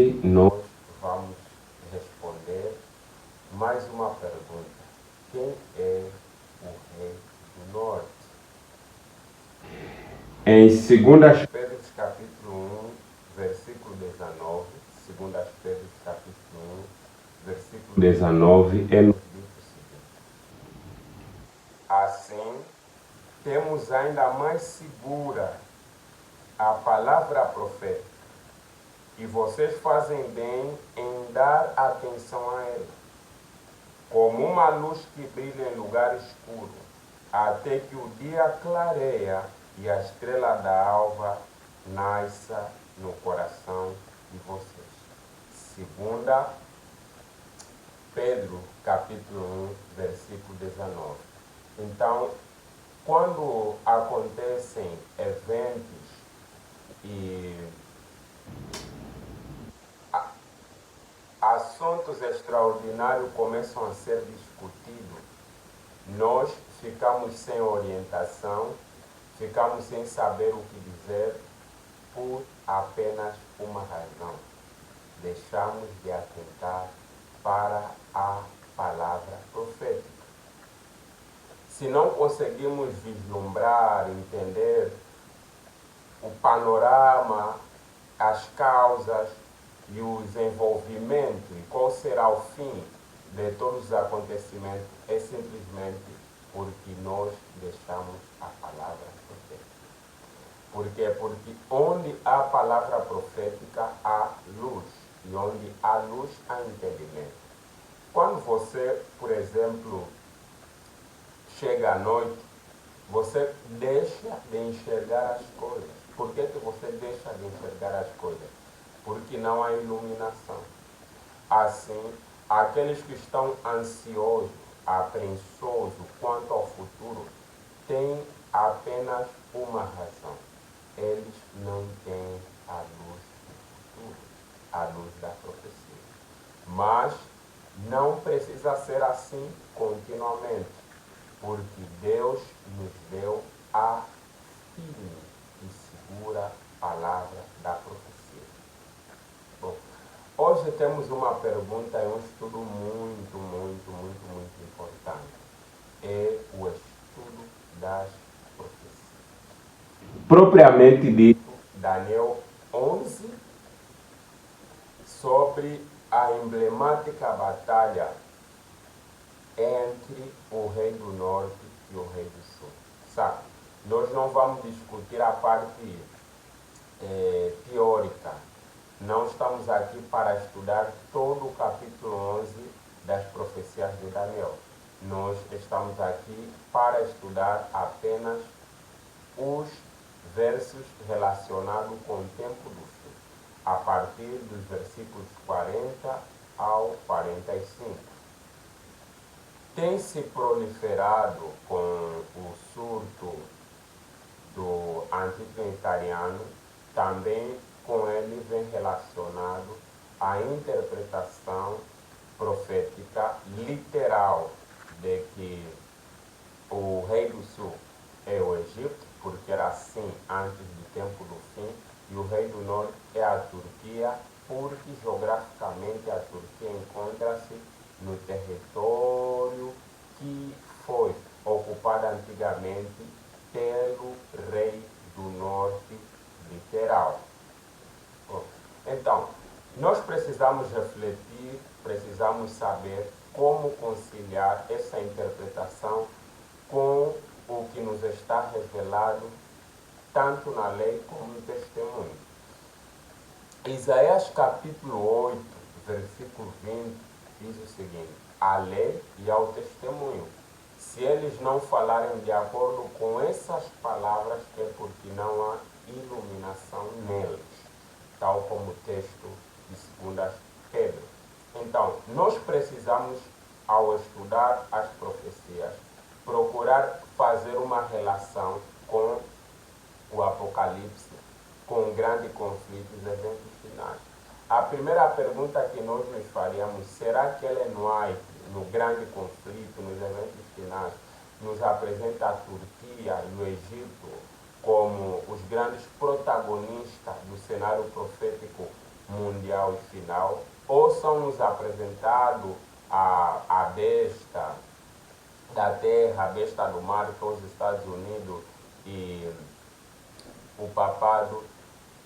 hoje nós vamos responder mais uma pergunta. Quem é o Rei do Norte? Em 2 Pedro capítulo 1, versículo 19, 2 Pedro capítulo 1, versículo 19, é nos dito o seguinte: assim, temos ainda mais segura a palavra profética, e vocês fazem bem em dar atenção a ela, como uma luz que brilha em lugar escuro, até que o dia clareia e a estrela da alva nasça no coração de vocês. 2 Pedro, capítulo 1, versículo 19. Então, quando acontecem eventos e assuntos extraordinários começam a ser discutidos, nós ficamos sem orientação, ficamos sem saber o que dizer por apenas uma razão: deixamos de atentar para a palavra profética. Se não conseguimos vislumbrar, entender o panorama, as causas e os envolvimentos e qual será o fim de todos os acontecimentos, é simplesmente porque nós deixamos a palavra profética. Por quê? Porque onde há palavra profética há luz, e onde há luz há entendimento. Quando você, por exemplo, chega à noite, você deixa de enxergar as coisas. Por que você deixa de enxergar as coisas? Porque não há iluminação. Assim, aqueles que estão ansiosos, apreensiosos quanto ao futuro, têm apenas uma razão: eles não têm a luz do futuro, a luz da profecia. Mas não precisa ser assim continuamente, porque Deus nos deu a firme e segura palavra da profecia. Bom, hoje temos uma pergunta e um estudo muito importante. É o estudo das profecias. Propriamente dito, Daniel 11, sobre a emblemática batalha entre o Rei do Norte e o Rei do Sul. Sabe, nós não vamos discutir a parte teórica. Não estamos aqui para estudar todo o capítulo 11 das profecias de Daniel. Nós estamos aqui para estudar apenas os versos relacionados com o tempo do fim, a partir dos versículos 40 ao 45. Tem se proliferado com o surto do anticristariano, também com ele vem relacionado a interpretação profética literal de que o rei do sul é o Egito, porque era assim antes do tempo do fim, e o rei do norte é a Turquia, porque geograficamente a Turquia encontra-se no território que foi ocupado antigamente pelo rei do norte literal. Então, nós precisamos refletir, precisamos saber como conciliar essa interpretação com o que nos está revelado tanto na lei como no testemunho. Isaías capítulo 8, versículo 20, diz o seguinte: a lei e ao testemunho, se eles não falarem de acordo com essas palavras, é porque não há iluminação neles, tal como o texto de 2 Pedro. Então, nós precisamos, ao estudar as profecias, procurar fazer uma relação com o Apocalipse, com o grande conflito e os eventos finais. A primeira pergunta que nós nos faríamos: será que Ellen White, no grande conflito, nos eventos finais, nos apresenta a Turquia e o Egito como os grandes protagonistas do cenário profético mundial e final, ou são-nos apresentados a besta da terra, a besta do mar, que são os Estados Unidos e o papado,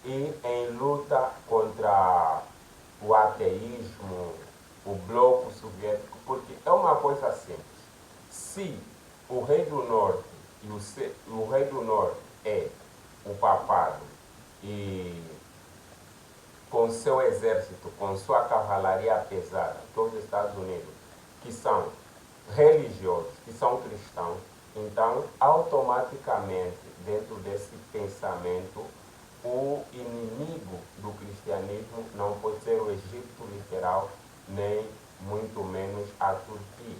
e em luta contra o ateísmo, o bloco soviético, porque é uma coisa simples. Se o rei do norte o rei do norte é o papado e com seu exército, com sua cavalaria pesada, todos os Estados Unidos, que são religiosos, que são cristãos, então automaticamente dentro desse pensamento o inimigo do cristianismo não pode ser o Egito literal, nem muito menos a Turquia,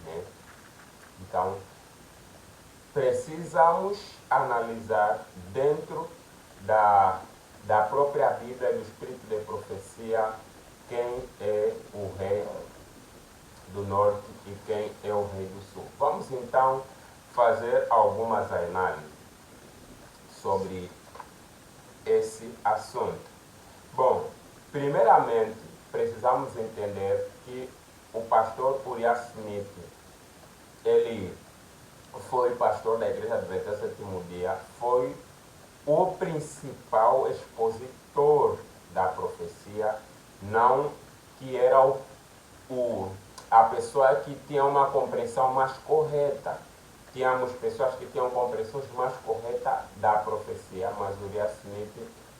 né? Então, precisamos analisar dentro da própria Bíblia e do Espírito de Profecia quem é o rei do norte e quem é o rei do sul. Vamos então fazer algumas análises sobre esse assunto. Bom, primeiramente, precisamos entender que o pastor Uriah Smith, ele foi pastor da Igreja Adventista Sétimo Dia, foi o principal expositor da profecia, não que era a pessoa que tinha uma compreensão mais correta. Tínhamos pessoas que tinham compreensões mais corretas da profecia, mas Uriah Smith,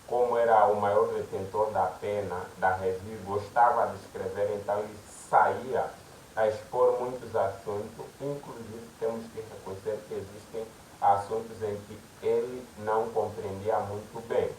como era o maior detentor da pena, da revista, gostava de escrever, então ele saía a expor muitos assuntos, inclusive temos que reconhecer que existem assuntos em que ele não compreendia muito bem.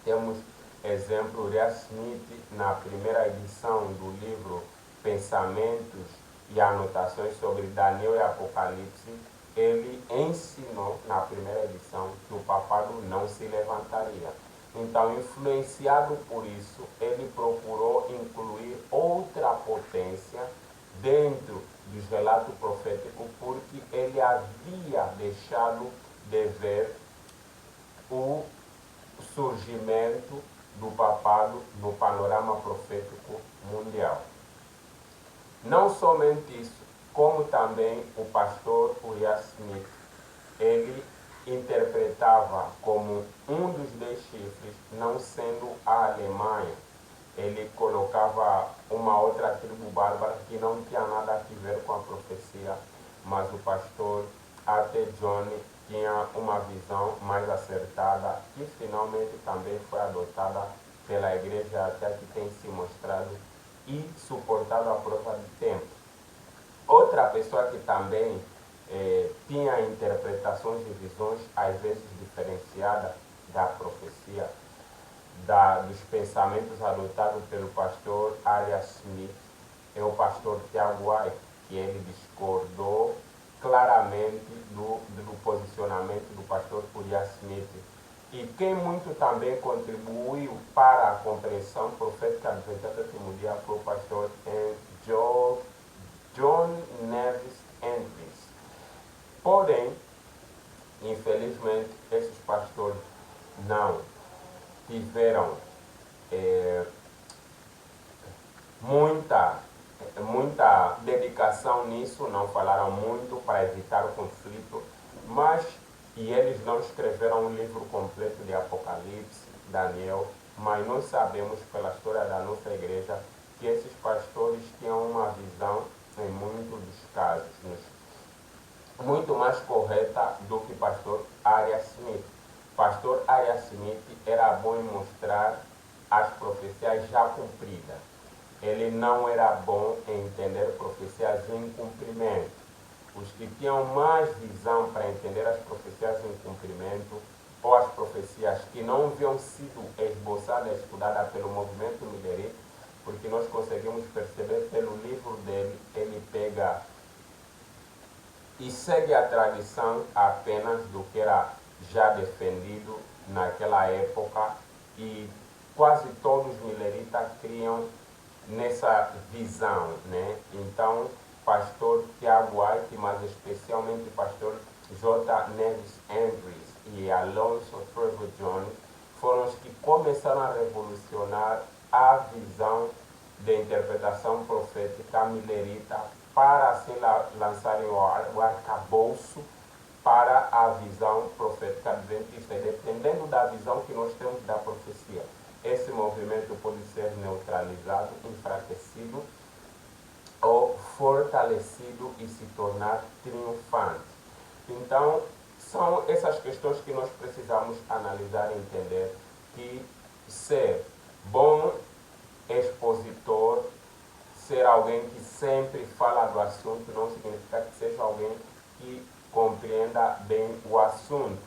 Temos exemplo, Uriah Smith, na primeira edição do livro Pensamentos e Anotações sobre Daniel e Apocalipse, ele ensinou na primeira edição que o papado não se levantaria. Então, influenciado por isso, ele procurou incluir outra potência dentro dos relatos proféticos, porque ele havia deixado de ver o surgimento do papado no panorama profético mundial. Não somente isso, como também o pastor Uriah Smith, ele interpretava como um dos 10 chifres, não sendo a Alemanha, ele colocava uma outra tribo bárbara que não tinha nada a ver com a profecia, mas o pastor A.T. Johnny tinha uma visão mais acertada, que finalmente também foi adotada pela igreja, até que tem se mostrado e suportado a prova de tempo. Outra pessoa que também tinha interpretações e visões, às vezes diferenciadas da profecia, dos pensamentos adotados pelo pastor Uriah Smith, é o pastor Tiago White, que ele discordou claramente do posicionamento do pastor Uriah Smith. E quem muito também contribuiu para a compreensão profética do sétimo dia foi o pastor John Nevis Andrews. Porém, infelizmente, esses pastores não tiveram muita dedicação nisso, não falaram muito para evitar o conflito, e eles não escreveram um livro completo de Apocalipse, Daniel, mas nós sabemos pela história da nossa igreja que esses pastores tinham uma visão, em muitos dos casos, muito mais correta do que pastor Uriah Smith. Pastor Uriah Smith era bom em mostrar as profecias já cumpridas. Ele não era bom em entender profecias em cumprimento. Os que tinham mais visão para entender as profecias em cumprimento, ou as profecias que não haviam sido esboçadas, estudadas pelo movimento milerita, porque nós conseguimos perceber pelo livro dele, ele pega e segue a tradição apenas do que era já defendido naquela época, e quase todos os mileritas criam nessa visão, né? Então, pastor Tiago White, mas especialmente pastor J. Nevis Andrews e Alonso Trevor Jones, foram os que começaram a revolucionar a visão de interpretação profética milerita para assim lançarem o arcabouço para a visão profética adventista. E dependendo da visão que nós temos da profecia, esse movimento pode ser neutralizado, enfraquecido ou fortalecido e se tornar triunfante. Então, são essas questões que nós precisamos analisar e entender, que ser bom expositor, ser alguém que sempre fala do assunto, não significa que seja alguém que compreenda bem o assunto.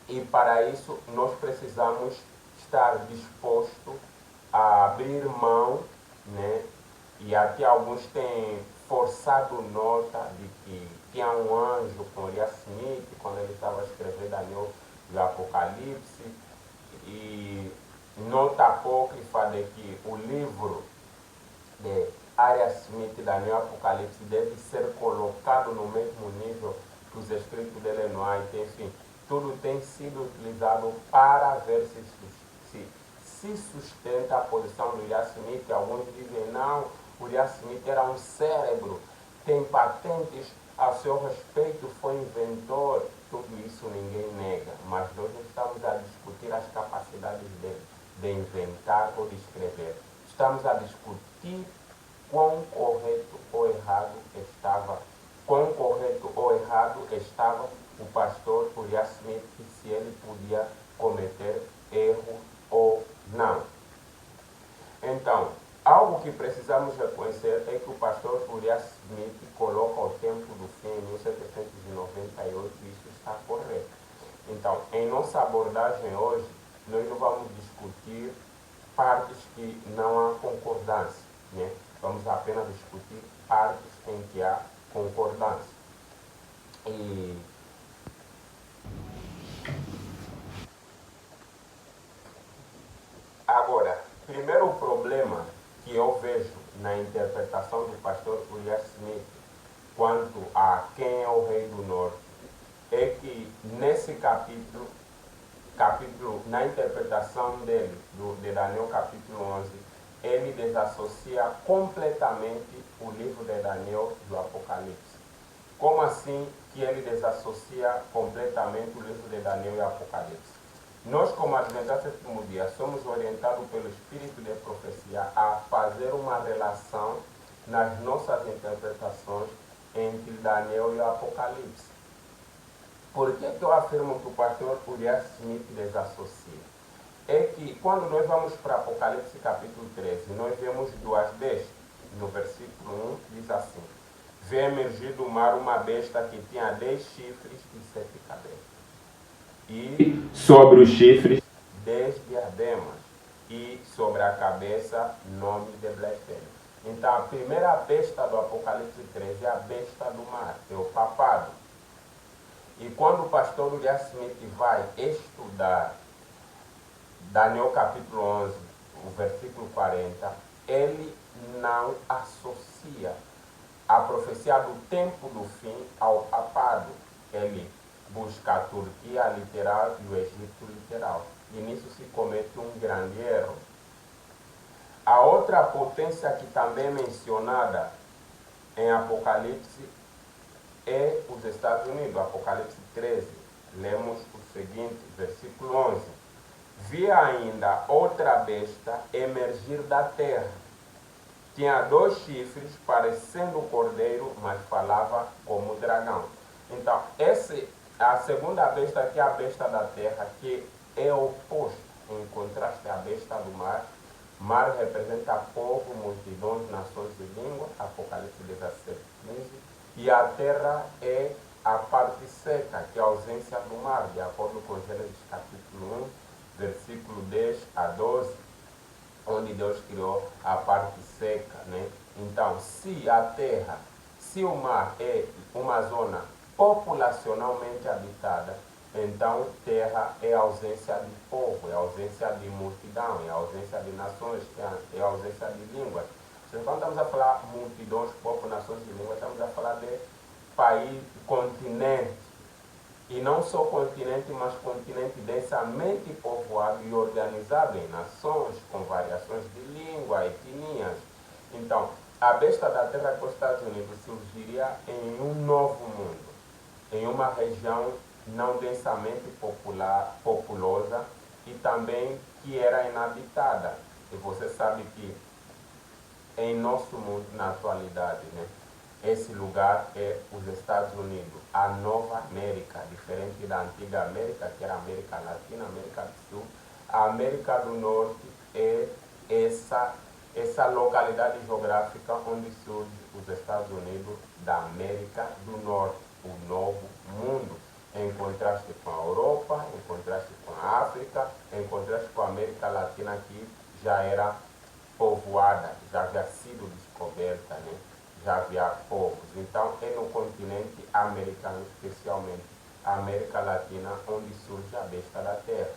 E para isso nós precisamos estar disposto a abrir mão, né? E até alguns têm forçado nota de que tinha um anjo com Uriah Smith quando ele estava escrevendo Daniel do Apocalipse, e nota apócrifa de que o livro de Uriah Smith, Daniel Apocalipse, deve ser colocado no mesmo nível que os escritos de Ellen White. Enfim, tudo tem sido utilizado para ver se sustenta a posição do Uriah Smith. Alguns dizem, não, Uriah Smith era um cérebro, tem patentes a seu respeito, foi inventor. Tudo isso ninguém nega, mas nós não estamos a discutir as capacidades dele de inventar ou de escrever. Estamos a discutir quão correto ou errado estava o pastor Uriah Smith, e se ele podia cometer erro ou não. Então, algo que precisamos reconhecer é que o pastor Uriah Smith coloca o tempo do fim em 1798, e isso está correto. Então, em nossa abordagem hoje, nós não vamos discutir partes que não há concordância, né? Vamos apenas discutir partes em que há concordância. E agora, primeiro problema que eu vejo na interpretação do pastor Uriah Smith quanto a quem é o rei do norte é que nesse capítulo, na interpretação dele, de Daniel capítulo 11, ele desassocia completamente o livro de Daniel do Apocalipse. Como assim que ele desassocia completamente o livro de Daniel e Apocalipse? Nós, como adventistas do sétimo dia, somos orientados pelo Espírito de profecia a fazer uma relação nas nossas interpretações entre Daniel e o Apocalipse. Por que eu afirmo que o pastor Uriah Smith desassocia? É que quando nós vamos para Apocalipse capítulo 13, nós vemos duas bestas. No versículo 1 diz assim: vê emergir do mar uma besta que tinha 10 chifres e 7 cabeças. E sobre os chifres 10 diademas, e sobre a cabeça nome de blasfêmia. Então a primeira besta do Apocalipse 13 é a besta do mar, é o papado. E quando o pastor Uriah Smith vai estudar Daniel capítulo 11, o versículo 40, ele não associa a profecia do tempo do fim ao papado. Ele busca a Turquia literal e o Egito literal. E nisso se comete um grande erro. A outra potência que também é mencionada em Apocalipse é os Estados Unidos. Apocalipse 13, lemos o seguinte, versículo 11. Vi ainda outra besta emergir da terra. Tinha 2 chifres, parecendo cordeiro, mas falava como dragão. Então, a segunda besta aqui é a besta da terra, que é oposto, em contraste à besta do mar. Mar representa povo, multidões, nações e língua, Apocalipse 17, 15. E a terra é a parte seca, que é a ausência do mar, de acordo com Gênesis capítulo 1, versículo 10 a 12, onde Deus criou a parte seca, né? Então, se a terra, se o mar é uma zona populacionalmente habitada, então terra é a ausência de povo, é a ausência de multidão, é a ausência de nações, é a ausência de línguas. Então, quando estamos a falar multidões, povo, nações e línguas, estamos a falar de país, continente. E não só continente, mas continente densamente povoado e organizado em nações, com variações de língua, etnias. Então, a besta da terra para os Estados Unidos surgiria em um novo mundo, em uma região não densamente populosa e também que era inabitada. E você sabe que em nosso mundo, na atualidade, né, esse lugar é os Estados Unidos, a Nova América, diferente da antiga América, que era a América Latina, América do Sul. A América do Norte é essa localidade geográfica onde surge os Estados Unidos da América do Norte, o novo mundo, em contraste com a Europa, em contraste com a África, em contraste com a América Latina, que já era povoada, já havia sido descoberta, né? Já havia povos. Então, é no continente americano, especialmente a América Latina, onde surge a besta da terra.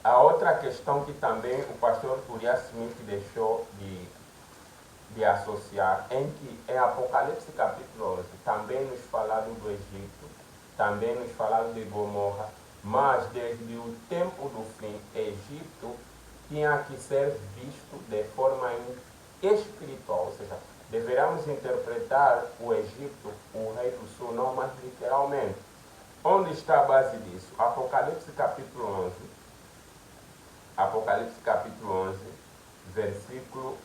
A outra questão que também o pastor Uriah Smith deixou de associar, em Apocalipse capítulo 11, também nos falaram do Egito, também nos falaram de Gomorra, mas desde o tempo do fim, Egito tinha que ser visto de forma espiritual, ou seja, deveríamos interpretar o Egito, o rei do sul, não mais literalmente. Onde está a base disso? Apocalipse capítulo 11. Apocalipse capítulo 11, versículo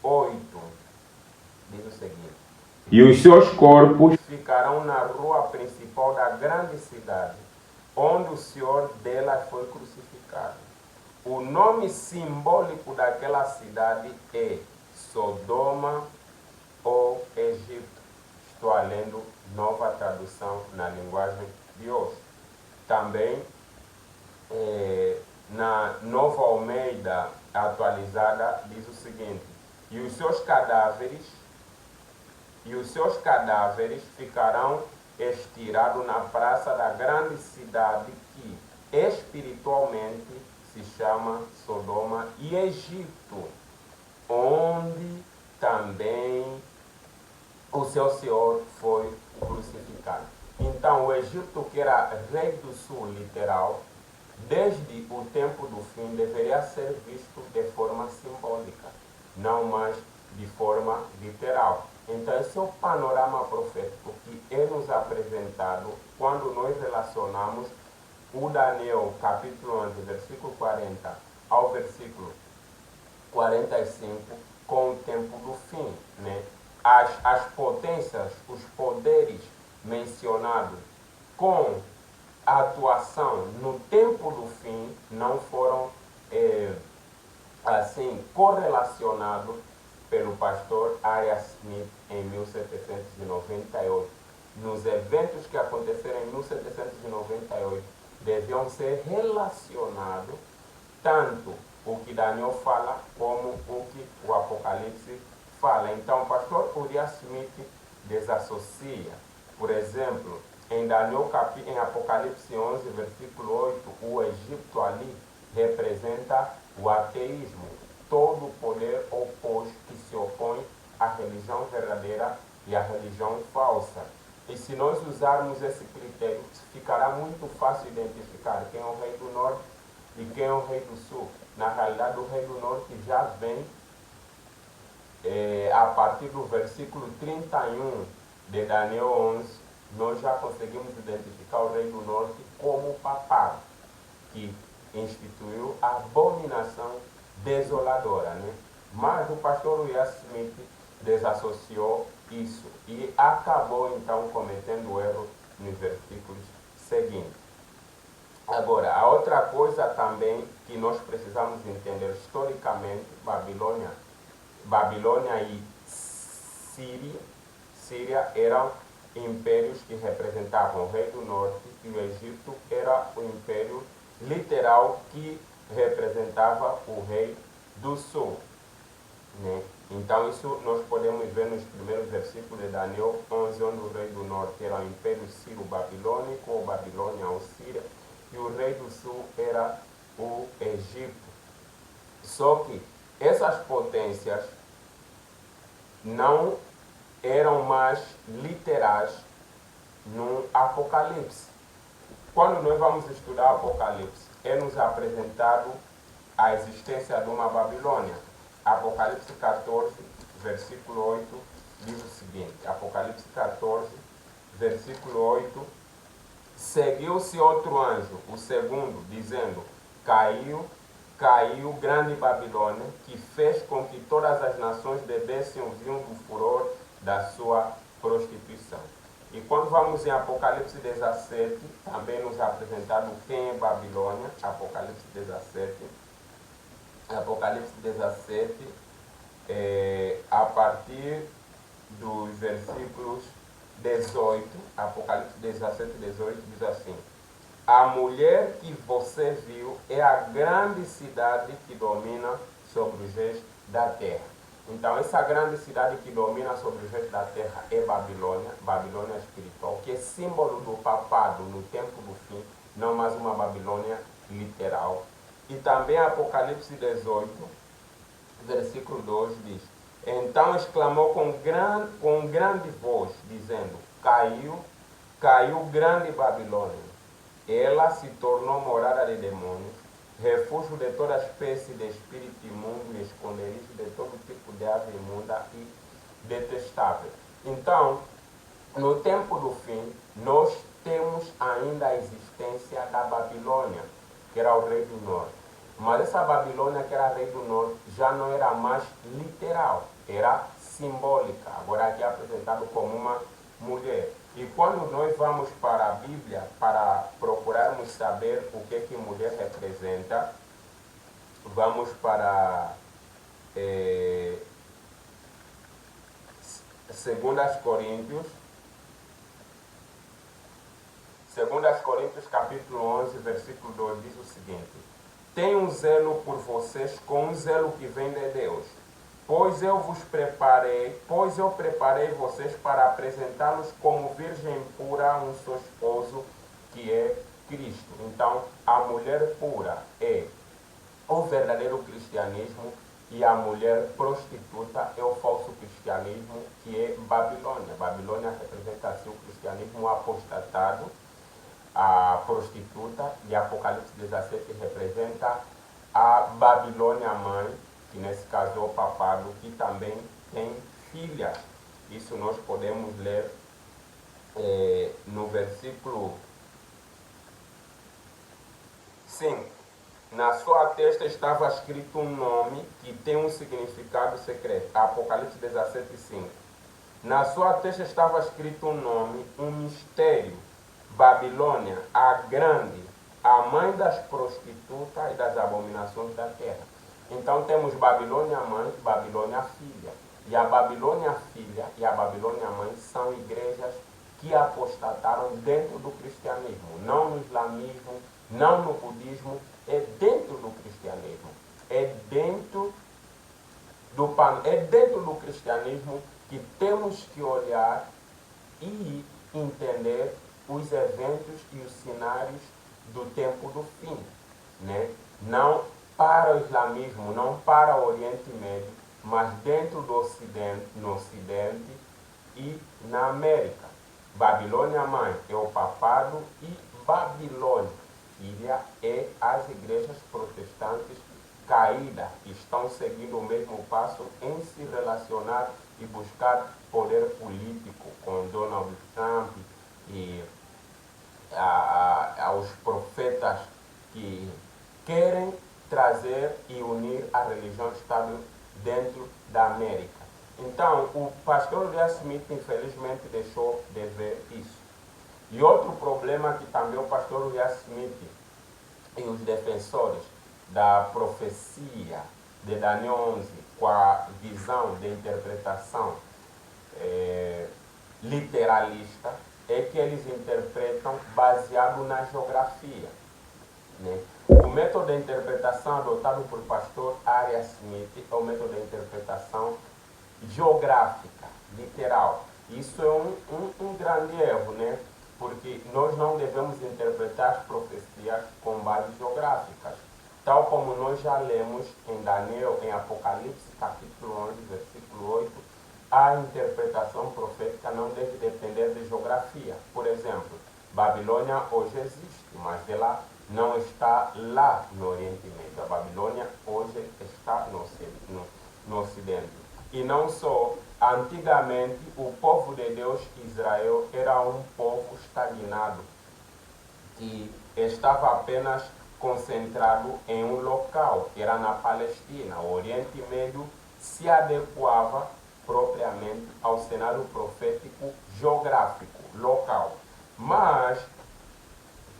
8, diz o seguinte: e os seus corpos ficarão na rua principal da grande cidade, onde o Senhor delas foi crucificado. O nome simbólico daquela cidade é Sodoma ou Egito. Estou lendo nova tradução na linguagem de hoje. Também na Nova Almeida atualizada diz o seguinte: e os seus cadáveres ficarão estirados na praça da grande cidade que espiritualmente se chama Sodoma e Egito, onde também o seu Senhor foi crucificado. Então, o Egito, que era rei do sul literal, desde o tempo do fim, deveria ser visto de forma simbólica, não mais de forma literal. Então, esse é o panorama profético que é nos apresentado quando nós relacionamos o Daniel, capítulo 11, versículo 40 ao versículo 45, com o tempo do fim, né? As potências, os poderes mencionados com a atuação no tempo do fim não foram assim correlacionados pelo pastor Uriah Smith em 1798. Nos eventos que aconteceram em 1798 deviam ser relacionados tanto o que Daniel fala como o que o Apocalipse fala. Então, o pastor Uriah Smith desassocia. Por exemplo, em Apocalipse 11, versículo 8, o Egito ali representa o ateísmo, todo o poder oposto que se opõe à religião verdadeira e à religião falsa. E se nós usarmos esse critério, ficará muito fácil identificar quem é o rei do norte e quem é o rei do sul. Na realidade, o rei do norte já vem a partir do versículo 31 de Daniel 11, nós já conseguimos identificar o rei do norte como o papado, que instituiu a abominação desoladora, né? Mas o pastor Uriah Smith desassociou isso e acabou então cometendo o erro nos versículos seguintes. Agora, a outra coisa também que nós precisamos entender historicamente, Babilônia e Síria eram impérios que representavam o rei do norte e o Egito era o império literal que representava o rei do sul, né? Então isso nós podemos ver nos primeiros versículos de Daniel 11, onde o rei do norte era o império sírio-babilônico, ou Babilônia ou Síria, e o rei do sul era o Egito. Só que essas potências não eram mais literais no Apocalipse. Quando nós vamos estudar Apocalipse, é nos apresentado a existência de uma Babilônia. Apocalipse 14, versículo 8, diz o seguinte, Apocalipse 14, versículo 8, seguiu-se outro anjo, o segundo, dizendo, caiu grande Babilônia, que fez com que todas as nações bebessem o vinho do furor da sua prostituição. E quando vamos em Apocalipse 17, também nos é apresentado quem é Babilônia, Apocalipse 17, a partir dos versículos 18, Apocalipse 17, 18, diz assim, a mulher que você viu é a grande cidade que domina sobre os reis da terra. Então, essa grande cidade que domina sobre os reis da terra é Babilônia, Babilônia espiritual, que é símbolo do papado no tempo do fim, não mais uma Babilônia literal. E também Apocalipse 18, versículo 2 diz, então exclamou com grande voz, dizendo, caiu grande Babilônia. Ela se tornou morada de demônios, refúgio de toda espécie de espírito imundo e esconderijo de todo tipo de ave imunda e detestável. Então, no tempo do fim, nós temos ainda a existência da Babilônia, que era o rei do norte. Mas essa Babilônia, que era rei do norte, já não era mais literal, era simbólica. Agora aqui é apresentado como uma mulher. E quando nós vamos para a Bíblia, para procurarmos saber o que mulher representa, vamos para 2 Coríntios capítulo 11, versículo 2, diz o seguinte, tenho um zelo por vocês com um zelo que vem de Deus, pois eu preparei vocês para apresentá-los como virgem pura a um seu esposo, que é Cristo. Então, a mulher pura é o verdadeiro cristianismo e a mulher prostituta é o falso cristianismo, que é Babilônia. Babilônia representa assim o cristianismo apostatado, a prostituta, e Apocalipse 17 representa a Babilônia mãe, que nesse caso é o papado, que também tem filha. Isso nós podemos ler no versículo 5. Na sua testa estava escrito um nome que tem um significado secreto. Apocalipse 17, 5. Na sua testa estava escrito um nome, um mistério. Babilônia, a grande, a mãe das prostitutas e das abominações da terra. Então temos Babilônia mãe, Babilônia filha. E a Babilônia filha e a Babilônia mãe são igrejas que apostataram dentro do cristianismo, não no islamismo, não no budismo, é dentro do cristianismo. É dentro do cristianismo que temos que olhar e entender os eventos e os cenários do tempo do fim, né? Não para o islamismo, não para o Oriente Médio, mas dentro do Ocidente, no Ocidente e na América. Babilônia mãe é o papado e Babilônia filha é as igrejas protestantes caídas, que estão seguindo o mesmo passo em se relacionar e buscar poder político com Donald Trump e aos profetas que querem trazer e unir a religião Estado dentro da América. Então, o pastor Uriah Smith, infelizmente, deixou de ver isso. E outro problema que também o pastor Uriah Smith e os defensores da profecia de Daniel 11, com a visão de interpretação literalista, é que eles interpretam baseado na geografia, né? O método de interpretação adotado por pastor Uriah Smith é o método de interpretação geográfica, literal. Isso é um grande erro, né? Porque nós não devemos interpretar as profecias com bases geográficas, tal como nós já lemos em Daniel, em Apocalipse, capítulo 11, versículo 8, a interpretação profética não deve depender de geografia. Por exemplo, Babilônia hoje existe, mas ela não está lá no Oriente Médio. A Babilônia hoje está no Ocidente. E não só, antigamente o povo de Deus, Israel, era um povo estagnado, que estava apenas concentrado em um local, que era na Palestina. O Oriente Médio se adequava propriamente ao cenário profético geográfico, local. Mas,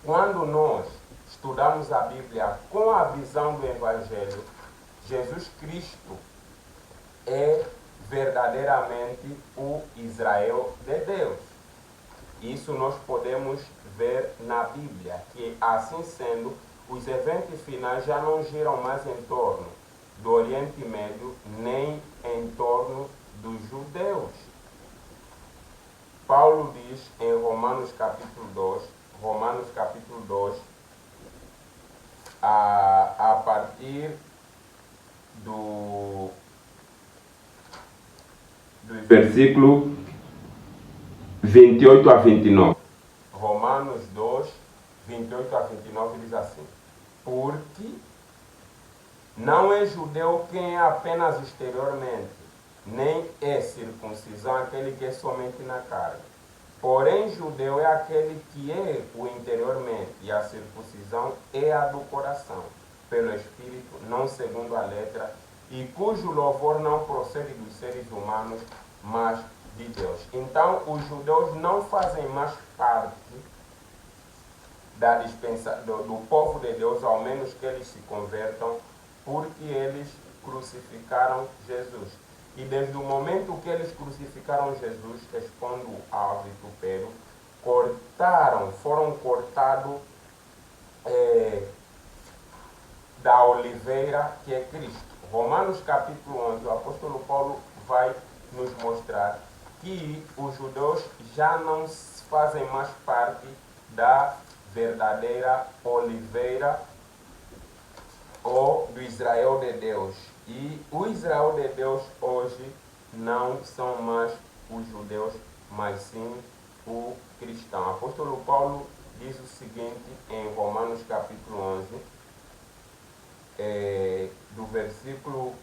quando nós estudamos a Bíblia com a visão do Evangelho, Jesus Cristo é verdadeiramente o Israel de Deus. Isso nós podemos ver na Bíblia, que assim sendo, os eventos finais já não giram mais em torno do Oriente Médio, nem em torno dos judeus. Paulo diz em Romanos capítulo 2, a partir do versículo 28 a 29. Romanos 2, 28 a 29 diz assim: porque não é judeu quem é apenas exteriormente, nem é circuncisão aquele que é somente na carne. Porém, judeu é aquele que é o interiormente, e a circuncisão é a do coração, pelo Espírito, não segundo a letra, e cujo louvor não procede dos seres humanos, mas de Deus. Então, os judeus não fazem mais parte da do povo de Deus, ao menos que eles se convertam, porque eles crucificaram Jesus. E desde o momento que eles crucificaram Jesus, expondo ao vitupério, foram cortados da oliveira que é Cristo. Romanos capítulo 11, o apóstolo Paulo vai nos mostrar que os judeus já não fazem mais parte da verdadeira oliveira ou do Israel de Deus. E o Israel de Deus hoje não são mais os judeus, mas sim o cristão. O apóstolo Paulo diz o seguinte em Romanos capítulo 11, do versículo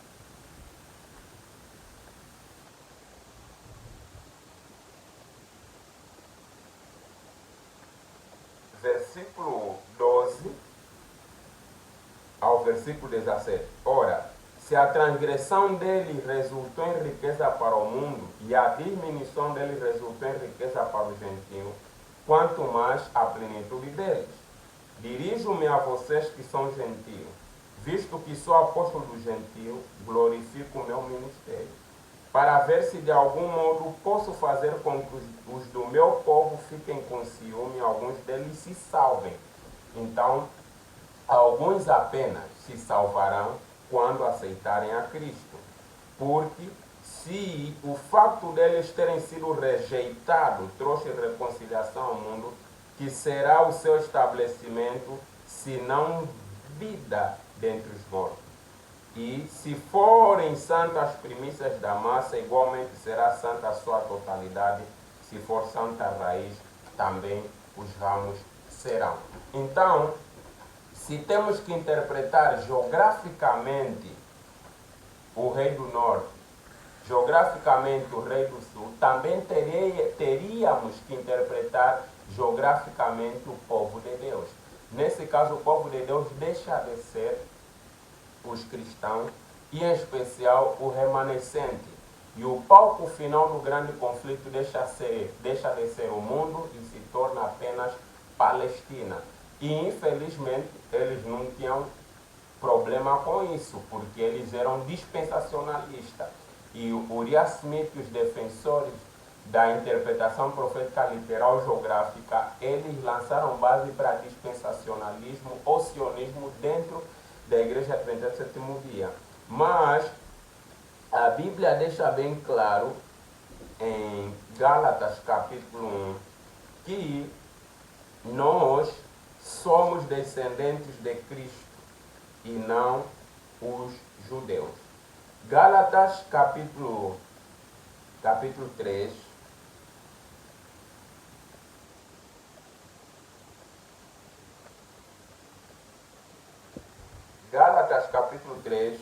12 ao versículo 17. Ora, se a transgressão dele resultou em riqueza para o mundo, e a diminuição dele resultou em riqueza para o gentio, quanto mais a plenitude deles. Dirijo-me a vocês que são gentios, visto que sou apóstolo do gentio, glorifico o meu ministério, para ver se de algum modo posso fazer com que os do meu povo fiquem com ciúme, alguns deles se salvem. Então, alguns apenas se salvarão quando aceitarem a Cristo. Porque se o fato deles terem sido rejeitados trouxe reconciliação ao mundo, que será o seu estabelecimento, se não vida dentre os mortos. E se forem santas as primícias da massa, igualmente será santa a sua totalidade. Se for santa a raiz, também os ramos serão. Então, se temos que interpretar geograficamente o rei do norte, geograficamente o rei do sul, também teríamos que interpretar geograficamente o povo de Deus. Nesse caso, o povo de Deus deixa de ser os cristãos, e em especial o remanescente. E o palco final do grande conflito deixa de ser o mundo e se torna apenas Palestina. E infelizmente eles não tinham problema com isso, porque eles eram dispensacionalistas. E o Uriah Smith e os defensores da interpretação profética literal geográfica, eles lançaram base para dispensacionalismo ou sionismo dentro da Igreja Adventista do Sétimo Dia. Mas a Bíblia deixa bem claro em Gálatas capítulo 1 que nós somos descendentes de Cristo e não os judeus. Gálatas capítulo capítulo 3. Gálatas, capítulo 3,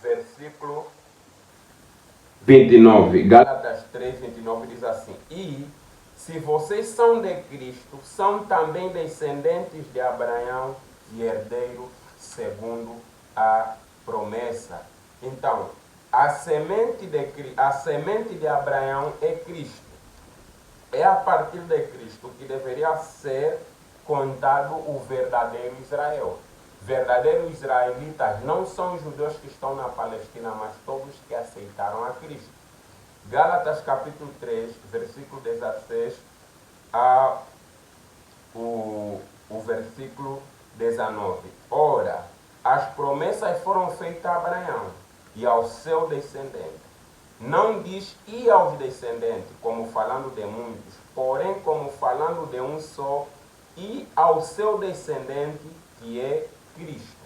versículo 29. Gálatas 3, 29 diz assim: E se vocês são de Cristo, são também descendentes de Abraão e herdeiros segundo a promessa. Então, a semente de Abraão é Cristo. É a partir de Cristo que deveria ser contado o verdadeiro Israel. Verdadeiros israelitas não são os judeus que estão na Palestina, mas todos que aceitaram a Cristo. Gálatas capítulo 3, versículo 16 o versículo 19. Ora, as promessas foram feitas a Abraão e ao seu descendente. Não diz e aos descendentes, como falando de muitos, porém como falando de um só, e ao seu descendente, que é Cristo.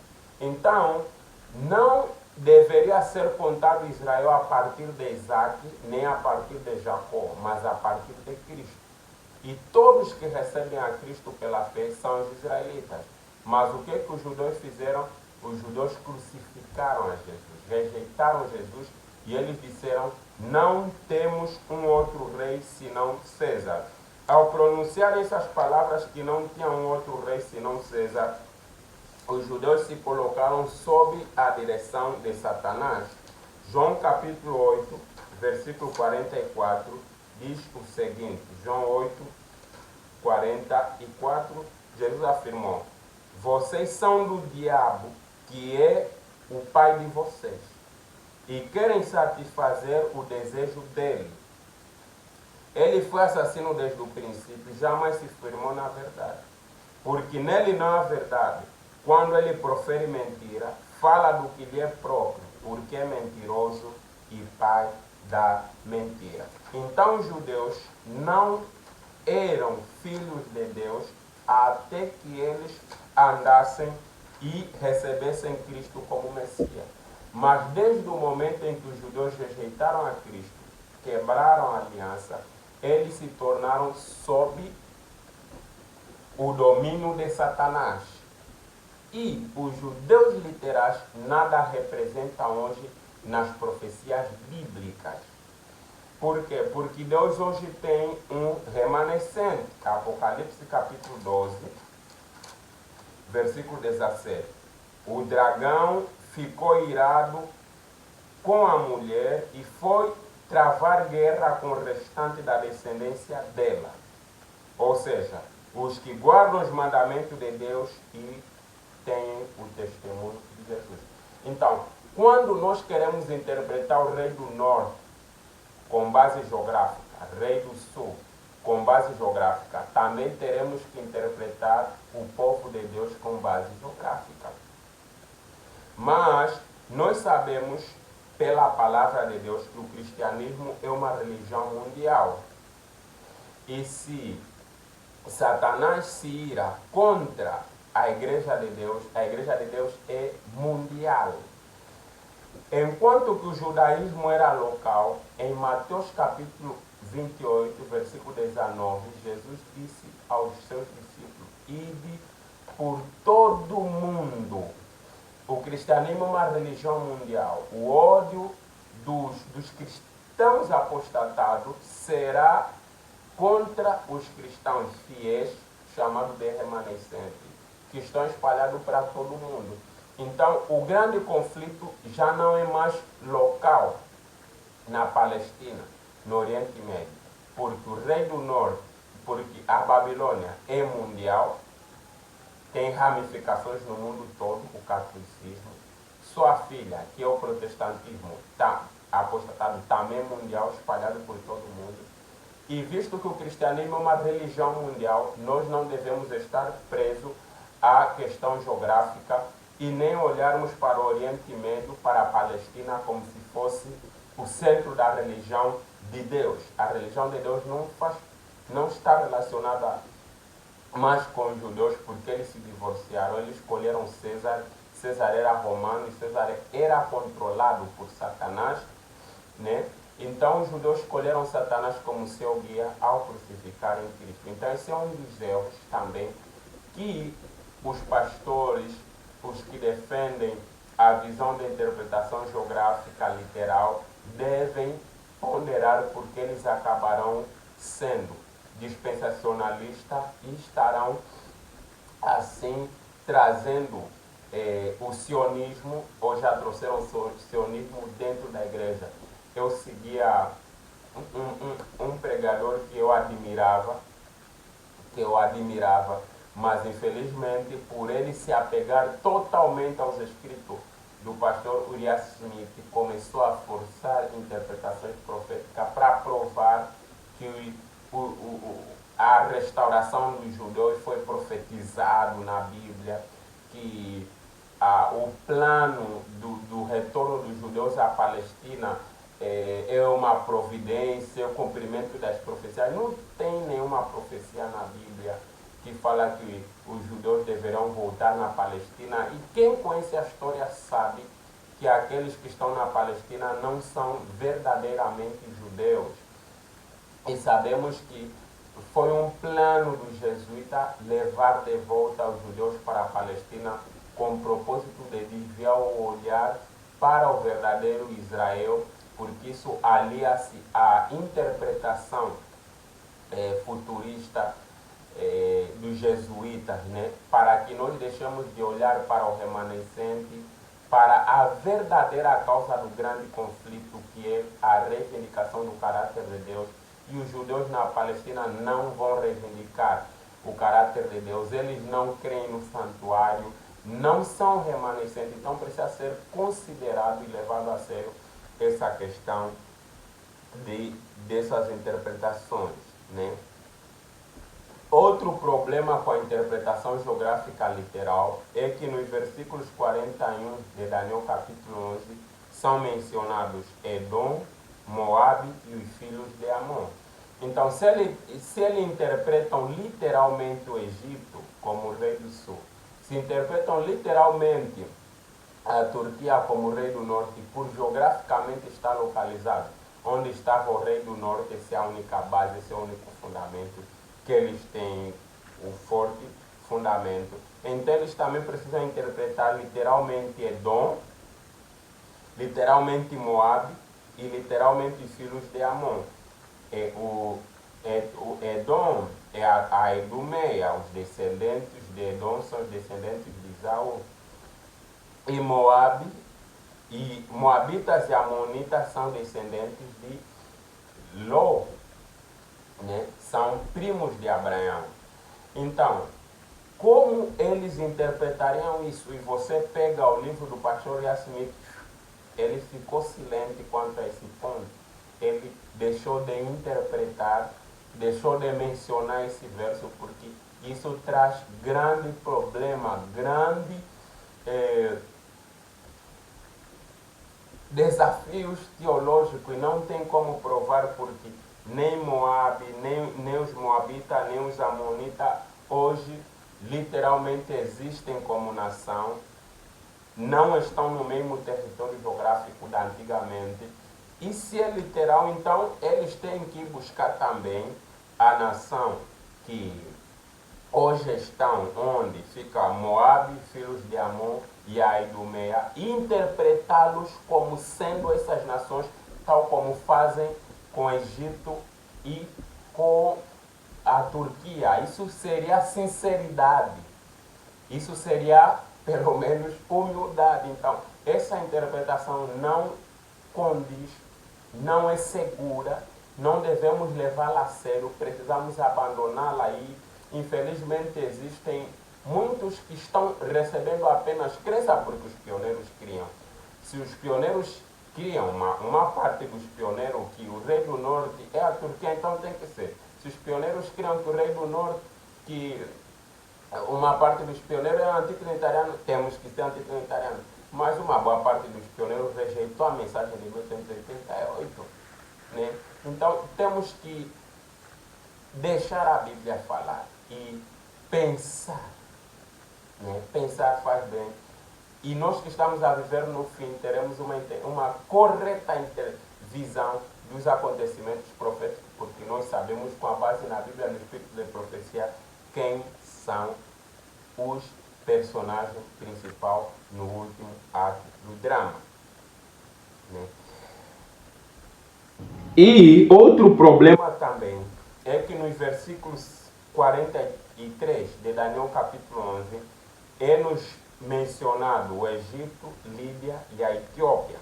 Então, não deveria ser contado Israel a partir de Isaac, nem a partir de Jacó, mas a partir de Cristo. E todos que recebem a Cristo pela fé são os israelitas. Mas o que os judeus fizeram? Os judeus crucificaram a Jesus, rejeitaram Jesus, e eles disseram: não temos um outro rei senão César. Ao pronunciar essas palavras que não tinham um outro rei senão César, os judeus se colocaram sob a direção de Satanás. João capítulo 8, versículo 44, diz o seguinte: João 8, 44, Jesus afirmou: vocês são do diabo, que é o pai de vocês, e querem satisfazer o desejo dele. Ele foi assassino desde o princípio, jamais se firmou na verdade, porque nele não há verdade. Quando ele profere mentira, fala do que lhe é próprio, porque é mentiroso e pai da mentira. Então os judeus não eram filhos de Deus até que eles andassem e recebessem Cristo como Messias. Mas desde o momento em que os judeus rejeitaram a Cristo, quebraram a aliança, eles se tornaram sob o domínio de Satanás. E os judeus literais nada representam hoje nas profecias bíblicas. Por quê? Porque Deus hoje tem um remanescente. Apocalipse capítulo 12, versículo 17. O dragão ficou irado com a mulher e foi travar guerra com o restante da descendência dela. Ou seja, os que guardam os mandamentos de Deus e têm o testemunho de Jesus. Então, quando nós queremos interpretar o rei do norte com base geográfica, rei do sul com base geográfica, também teremos que interpretar o povo de Deus com base geográfica. Mas nós sabemos pela palavra de Deus que o cristianismo é uma religião mundial. E se Satanás se ira contra a igreja de Deus é mundial. Enquanto que o judaísmo era local, em Mateus capítulo 28, versículo 19, Jesus disse aos seus discípulos: ide por todo o mundo. O cristianismo é uma religião mundial. O ódio dos cristãos apostatados será contra os cristãos fiéis, chamados de remanescentes, que estão espalhados para todo o mundo. Então, o grande conflito já não é mais local na Palestina, no Oriente Médio, porque o rei do norte, porque a Babilônia é mundial, tem ramificações no mundo todo, o catolicismo. Sua filha, que é o protestantismo, está apostatado, também mundial, espalhado por todo o mundo. E visto que o cristianismo é uma religião mundial, nós não devemos estar presos à questão geográfica e nem olharmos para o Oriente Médio, para a Palestina, como se fosse o centro da religião de Deus. A religião de Deus não está relacionada mais com os judeus, porque eles se divorciaram, eles escolheram César. César era romano e César era controlado por Satanás, né? Então os judeus escolheram Satanás como seu guia ao crucificarem Cristo. Então esse é um dos erros também que os pastores, os que defendem a visão da interpretação geográfica literal, devem ponderar, porque eles acabarão sendo dispensacionalistas e estarão assim trazendo o sionismo, ou já trouxeram o sionismo dentro da igreja. Eu seguia um pregador que eu admirava, mas infelizmente por ele se apegar totalmente aos escritos do pastor Urias Smith, começou a forçar interpretações proféticas para provar que a restauração dos judeus foi profetizado na Bíblia, que o plano do retorno dos judeus à Palestina é uma providência, o cumprimento das profecias. Não tem nenhuma profecia na Bíblia que fala que os judeus deverão voltar na Palestina. E quem conhece a história sabe que aqueles que estão na Palestina não são verdadeiramente judeus. E sabemos que foi um plano dos jesuítas levar de volta os judeus para a Palestina com o propósito de desviar o olhar para o verdadeiro Israel, porque isso alia-se à interpretação futurista dos jesuítas, né? Para que nós deixemos de olhar para o remanescente, para a verdadeira causa do grande conflito, que é a reivindicação do caráter de Deus. E os judeus na Palestina não vão reivindicar o caráter de Deus, eles não creem no santuário, não são remanescentes, então precisa ser considerado e levado a sério essa questão dessas interpretações, né? Outro problema com a interpretação geográfica literal é que nos versículos 41 de Daniel capítulo 11 são mencionados Edom, Moabe e os filhos de Amon. Então, se eles interpretam literalmente o Egito como o rei do sul, se interpretam literalmente a Turquia como o rei do norte, por geograficamente estar localizado onde estava o rei do norte, essa é a única base, esse é o único fundamento que eles têm, o forte fundamento. Então eles também precisam interpretar literalmente Edom, literalmente Moabe e literalmente os filhos de Amon. O Edom é a Edomeia, os descendentes de Edom são os descendentes de Isaú. E Moabe, e Moabitas e Amonitas são descendentes de Ló, né? São primos de Abraão. Então, como eles interpretariam isso? E você pega o livro do pastor Smith, ele ficou silente quanto a esse ponto. Ele deixou de interpretar, deixou de mencionar esse verso, porque isso traz grande problema, grande desafios teológicos, e não tem como provar, porque nem Moabe, nem os Moabitas, nem os Amonitas hoje literalmente existem como nação, não estão no mesmo território geográfico da antigamente. E se é literal, então eles têm que buscar também a nação que hoje estão, onde fica Moabe, filhos de Amon e a Idumeia, e interpretá-los como sendo essas nações, tal como fazem com o Egito e com a Turquia. Isso seria sinceridade, isso seria pelo menos humildade. Então, essa interpretação não condiz, não é segura, não devemos levá-la a sério, precisamos abandoná-la. E infelizmente existem muitos que estão recebendo apenas crença porque os pioneiros criam. Se os pioneiros criam, uma parte dos pioneiros, que o rei do norte é a Turquia, então tem que ser. Se os pioneiros criam que o rei do norte, que uma parte dos pioneiros é antitrinitariano, temos que ser antitrinitariano. Mas uma boa parte dos pioneiros rejeitou a mensagem de 1888. Né? Então temos que deixar a Bíblia falar e pensar. Né? Pensar faz bem. E nós que estamos a viver no fim teremos uma correta visão dos acontecimentos proféticos, porque nós sabemos, com a base na Bíblia, no Espírito de Profecia, quem são os personagens principais no último ato do drama. Né? E outro problema também é que nos versículos 43 de Daniel capítulo 11 é-nos mencionado o Egito, Líbia e a Etiópia.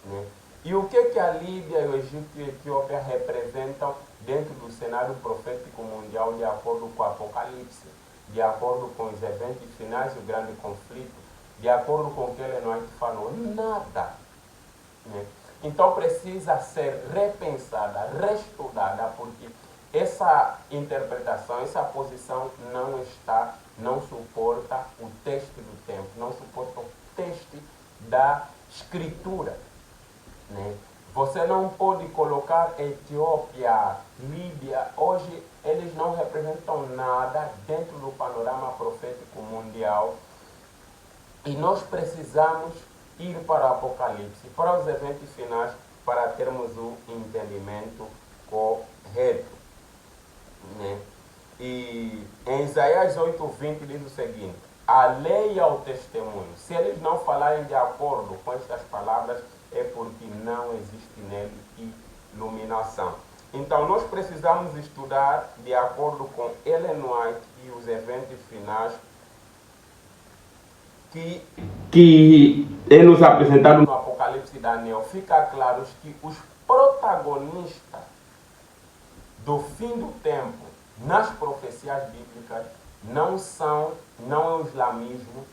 Né? E o que a Líbia, o Egito e a Etiópia representam dentro do cenário profético mundial de acordo com o Apocalipse, de acordo com os eventos finais do grande conflito, de acordo com o que Ellen White falou? Nada. Né? Então precisa ser repensada, reestudada, porque essa interpretação, essa posição não suporta o texto do tempo, não suporta o texto da escritura. Né? Você não pode colocar Etiópia, Líbia, hoje eles não representam nada dentro do panorama profético mundial. E nós precisamos ir para o Apocalipse, para os eventos finais, para termos o entendimento correto. Né? E em Isaías 8:20 diz o seguinte: a lei e ao testemunho, se eles não falarem de acordo com estas palavras, é porque não existe nele iluminação. Então nós precisamos estudar de acordo com Ellen White e os eventos finais que é nos apresentado no Apocalipse de Daniel. Fica claro que os protagonistas do fim do tempo nas profecias bíblicas não é o islamismo,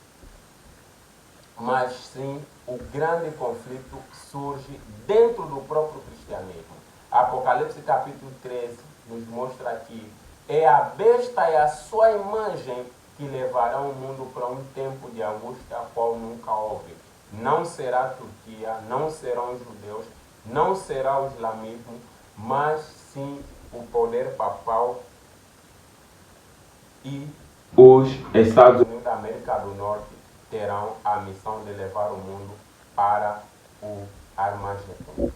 mas sim o grande conflito surge dentro do próprio cristianismo. Apocalipse capítulo 13 nos mostra que é a besta e a sua imagem que levarão o mundo para um tempo de angústia qual nunca houve. Não será a Turquia, não serão os judeus, não será o islamismo, mas sim o poder papal e os Estados Unidos da América do Norte terão a missão de levar o mundo para o Armagedon.